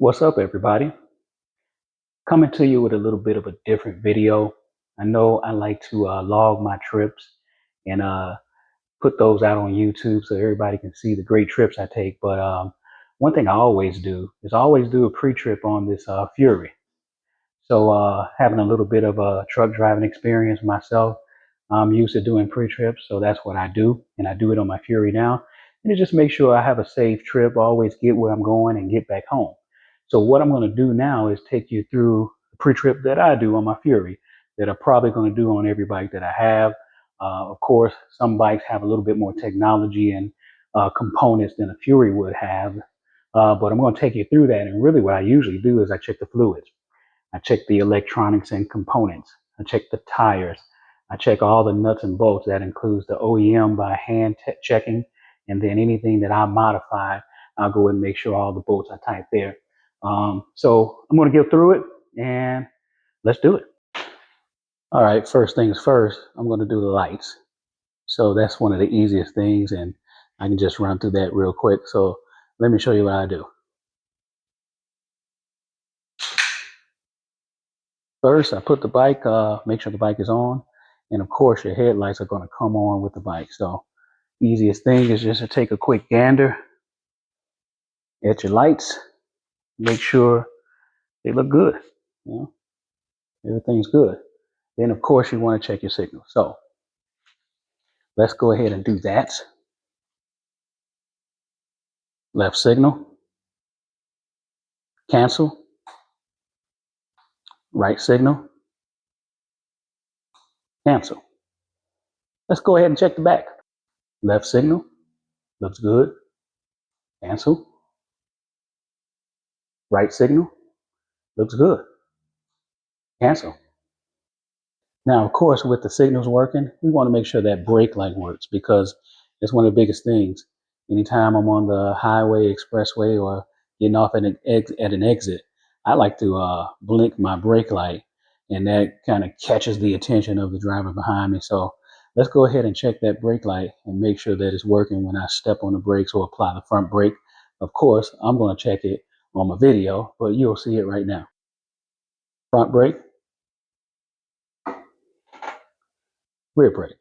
What's up, everybody? Coming to you with a little bit of a different video. I know I like to log my trips and put those out on YouTube so everybody can see the great trips I take. But one thing I always do is I always do a pre-trip on this Fury. So having a little bit of a truck driving experience myself, I'm used to doing pre-trips, so that's what I do, and I do it on my Fury now. And it just makes sure I have a safe trip, always get where I'm going and get back home. So what I'm going to do now is take you through the pre-trip that I do on my Fury that I'm probably going to do on every bike that I have. Of course, some bikes have a little bit more technology and components than a Fury would have, but I'm going to take you through that. And really, what I usually do is I check the fluids. I check the electronics and components. I check the tires. I check all the nuts and bolts. That includes the OEM by hand checking. And then anything that I modify, I'll go and make sure all the bolts are tight there. So I'm going to go through it and let's do it. All right, first things first, I'm going to do the lights. So that's one of the easiest things, and I can just run through that real quick. So let me show you what I do. First, I put the bike, make sure the bike is on. And of course, your headlights are going to come on with the bike. So easiest thing is just to take a quick gander at your lights. Make sure they look good. You know, everything's good. Then, of course, you want to check your signal. So let's go ahead and do that. Left signal. Cancel. Right signal. Cancel. Let's go ahead and check the back. Left signal. Looks good. Cancel. Right signal. Looks good. Cancel. Now, of course, with the signals working, we want to make sure that brake light works because it's one of the biggest things. Anytime I'm on the highway, expressway, or getting off at an exit, I like to blink my brake light, and that kind of catches the attention of the driver behind me. So let's go ahead and check that brake light and make sure that it's working when I step on the brakes or apply the front brake. Of course, I'm going to check it on my video, but you'll see it right now. Front brake, rear brake.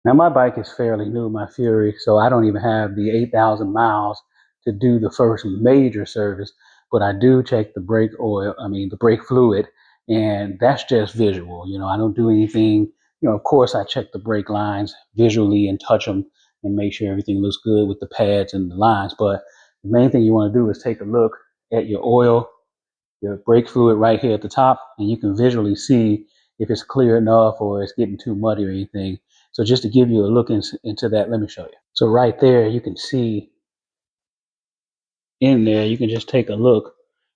Now my bike is fairly new, my Fury, so I don't even have the 8,000 miles to do the first major service, but I do check the brake oil, the brake fluid, and that's just visual. I don't do anything. Of course I check the brake lines visually and touch them and make sure everything looks good with the pads and the lines, but the main thing you want to do is take a look at your oil, your brake fluid right here at the top, and you can visually see if it's clear enough or it's getting too muddy or anything. So just to give you a look into that, let me show you. So right there, you can see in there, you can just take a look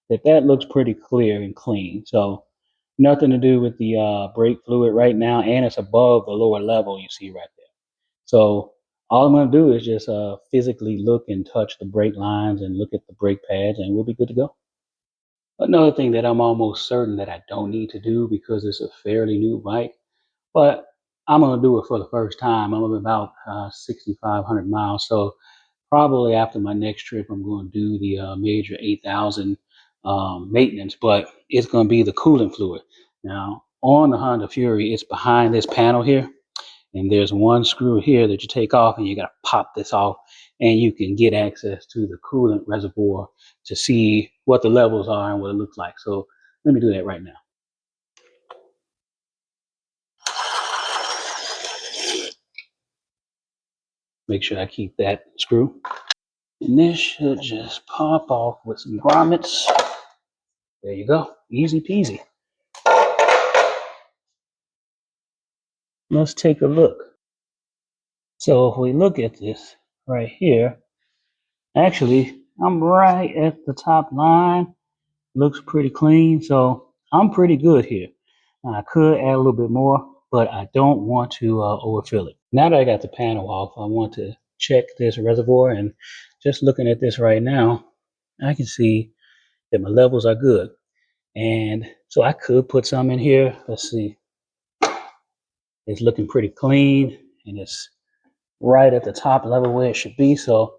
that looks pretty clear and clean. So nothing to do with the brake fluid right now, and it's above the lower level you see right there. So all I'm going to do is just physically look and touch the brake lines and look at the brake pads, and we'll be good to go. Another thing that I'm almost certain that I don't need to do because it's a fairly new bike, but I'm going to do it for the first time. I'm about 6,500 miles. So probably after my next trip, I'm going to do the major 8,000 maintenance, but it's going to be the coolant fluid. Now, on the Honda Fury, it's behind this panel here. And there's one screw here that you take off, and you got to pop this off, and you can get access to the coolant reservoir to see what the levels are and what it looks like. So let me do that right now. Make sure I keep that screw. And this should just pop off with some grommets. There you go. Easy peasy. Let's take a look. So if we look at this right here, actually, I'm right at the top line. Looks pretty clean, so I'm pretty good here. I could add a little bit more, but I don't want to overfill it. Now that I got the panel off, I want to check this reservoir, and just looking at this right now, I can see that my levels are good. And so I could put some in here. Let's see. It's looking pretty clean, and it's right at the top level where it should be. So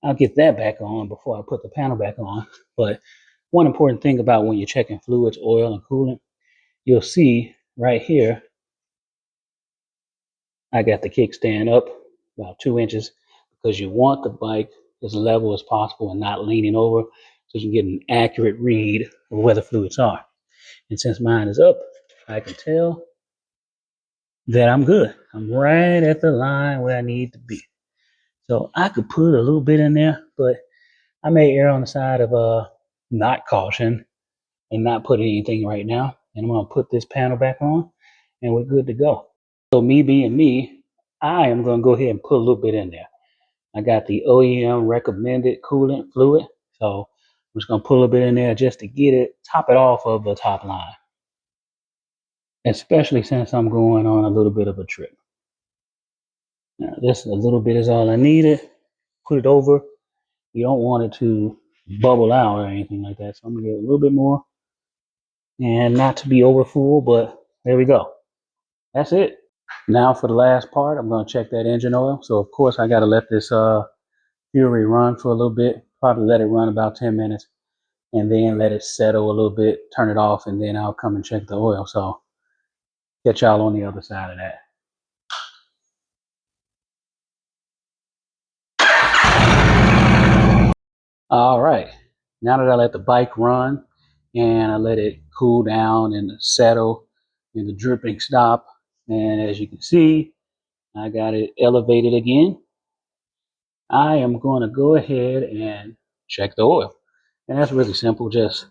I'll get that back on before I put the panel back on. But one important thing about when you're checking fluids, oil, and coolant, you'll see right here, I got the kickstand up about 2 inches because you want the bike as level as possible and not leaning over so you can get an accurate read of where the fluids are. And since mine is up, I can tell that I'm good. I'm right at the line where I need to be. So I could put a little bit in there, but I may err on the side of not caution and not put anything right now. And I'm gonna put this panel back on and we're good to go. So me being me, I am gonna go ahead and put a little bit in there. I got the OEM recommended coolant fluid. So I'm just gonna put a little bit in there just to get it, top it off of the top line. Especially since I'm going on a little bit of a trip. Now this a little bit is all I needed. Put it over. You don't want it to bubble out or anything like that. So I'm gonna get a little bit more. And not to be over full, but there we go. That's it. Now for the last part, I'm gonna check that engine oil. So of course I gotta let this Fury run for a little bit. Probably let it run about 10 minutes and then let it settle a little bit, turn it off, and then I'll come and check the oil. So catch y'all on the other side of that. All right, now that I let the bike run and I let it cool down and settle and the dripping stop, and as you can see, I got it elevated again. I am going to go ahead and check the oil. And that's really simple. Just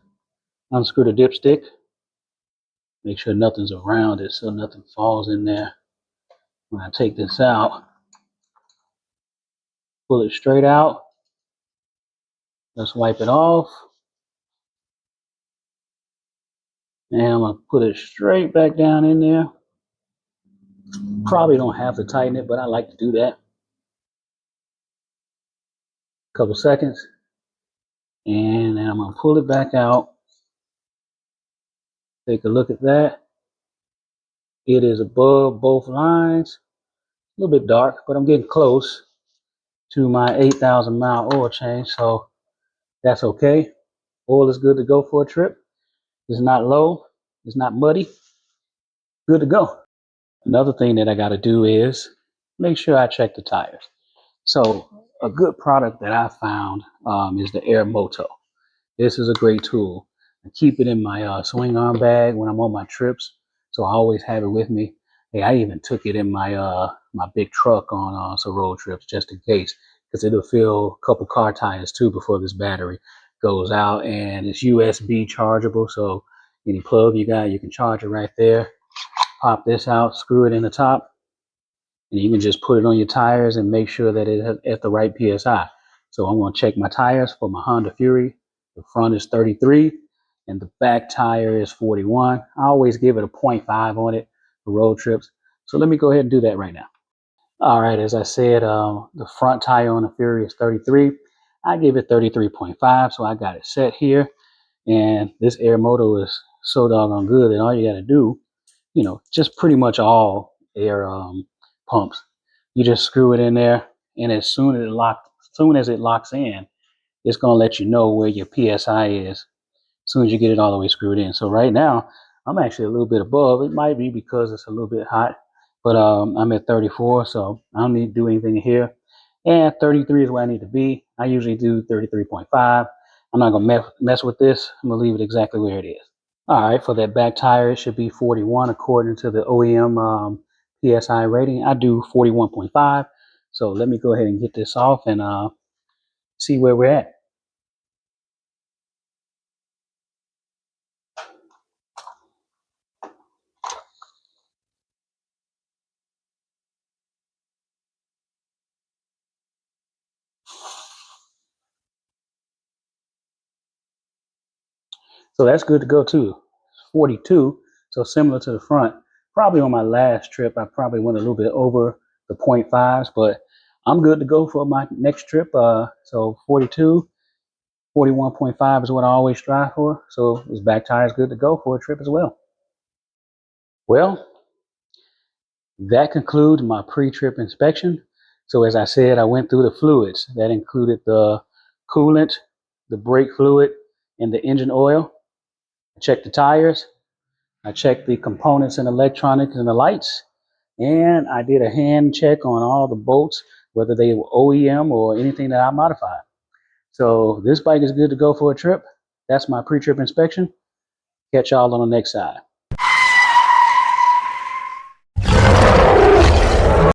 unscrew the dipstick, make sure nothing's around it so nothing falls in there. When I take this out, pull it straight out. Let's wipe it off. And I'm gonna put it straight back down in there. Probably don't have to tighten it, but I like to do that. A couple seconds. And then I'm gonna pull it back out. Take a look at that. It is above both lines. A little bit dark, but I'm getting close to my 8,000 mile oil change, so that's okay. Oil is good to go for a trip. It's not low, it's not muddy. Good to go. Another thing that I got to do is make sure I check the tires. So a good product that I found is the Air Moto. This is a great tool. I keep it in my swing arm bag when I'm on my trips, so I always have it with me. Hey, I even took it in my big truck on some road trips just in case, because it'll fill a couple car tires too before this battery goes out, and it's USB chargeable. So any plug you got, you can charge it right there. Pop this out, screw it in the top, and you can just put it on your tires and make sure that it's at the right PSI. So I'm going to check my tires for my Honda Fury. The front is 33 and the back tire is 41. I always give it a 0.5 on it for road trips. So let me go ahead and do that right now. All right, as I said, the front tire on the Fury is 33. I give it 33.5, so I got it set here. And this Air Moto is so doggone good that all you got to do, just pretty much all air pumps. You just screw it in there, and as soon as it locks in, it's gonna let you know where your PSI is. As soon as you get it all the way screwed in. So right now, I'm actually a little bit above. It might be because it's a little bit hot, but I'm at 34, so I don't need to do anything here. And 33 is where I need to be. I usually do 33.5. I'm not gonna mess with this. I'm gonna leave it exactly where it is. All right, for that back tire, it should be 41 according to the OEM PSI rating. I do 41.5. So let me go ahead and get this off and see where we're at. So that's good to go too. 42, so similar to the front. Probably on my last trip, I probably went a little bit over the 0.5s, but I'm good to go for my next trip. So 42, 41.5 is what I always strive for. So this back tire is good to go for a trip as well. Well, that concludes my pre-trip inspection. So as I said, I went through the fluids. That included the coolant, the brake fluid, and the engine oil. I checked the tires. I checked the components and electronics and the lights. And I did a hand check on all the bolts, whether they were OEM or anything that I modified. So this bike is good to go for a trip. That's my pre-trip inspection. Catch y'all on the next side.